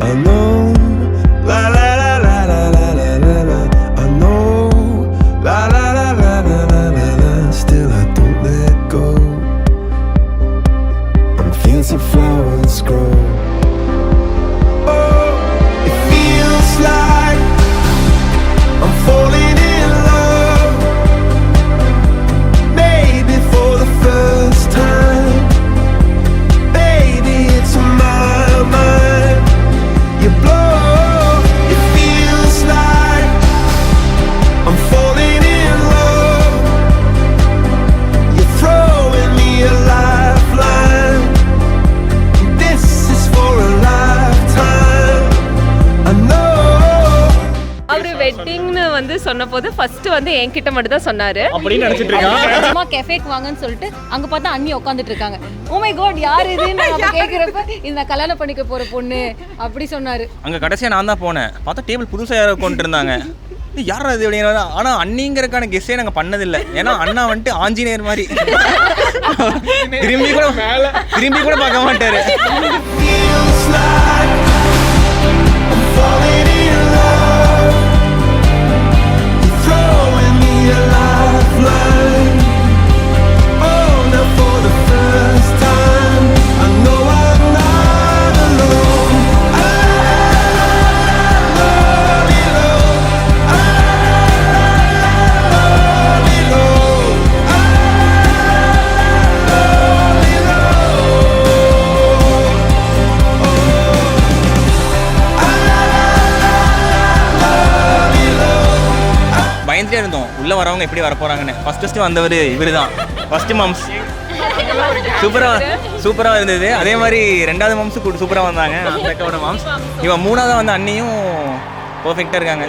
I know. La la la la la la la la la. I know. La la la la la la la la. Still I don't let go. And fancy flowers grow. Oh, it feels like I'm falling in love. Maybe for the first time. Baby, it's in my mind. You blow. It feels like I'm falling in love. You're throwing me a lifeline. This is for a lifetime. I know. அவரு வெட்டிங்னு வந்து சொன்னபோது first வந்து என்கிட்ட மட்டும் தான் சொன்னாரு. அப்படின்னு நினைச்சிட்டு இருக்கான். சும்மா கெஃபேக்கு வாங்கன்னு சொல்லிட்டு அங்க பார்த்தா அண்ணி உட்காந்துட்டு இருக்காங்க. ஓ மை காட் யார் இது நான் கேக்குறப்ப இந்த கல்யாணம் பண்ணிக்க போற பொண்ணு அப்படி சொன்னாரு. அங்க கடைசியா நான் தான் போனேன். பார்த்தா டேபிள் புதுசா யாரோ கொண்டு இருந்தாங்க. யாரா இது அப்படின்னு. ஆனா அண்ணிங்கறக்கான கெஸ்ஸே நாங்க பண்ணதில்லை. ஏன்னா அண்ணா வந்துட்டு ஆஞ்சநேயர் மாதிரி திரும்பி கூட பார்க்க மாட்டாரு. Feels like I'm falling in love. You're throwing me a lifeline. Oh, now for the first time, I know I'm not alone. பயந்துட்டே இருந்தோம் உள்ள வரவங்க எப்படி வர போறாங்கன்னு. ஃபர்ஸ்ட் வந்தவர் இவரு தான். ஃபர்ஸ்ட் மம்ஸ் சூப்பரா இருந்தது. அதே மாதிரி ரெண்டாவது மம்ஸ் சூப்பரா வந்தாங்க. அக்காவோட மம்ஸ். இவன் மூணாவது வந்த அண்ணியும் பெர்ஃபெக்ட்டா இருக்காங்க.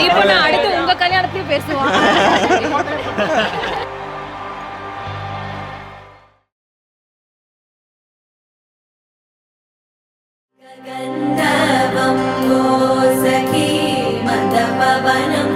தீபனா அடுத்து உங்க கல்யாணத்தையும் பேசுவோம். गन्धवं वो सखी मन्दपवनं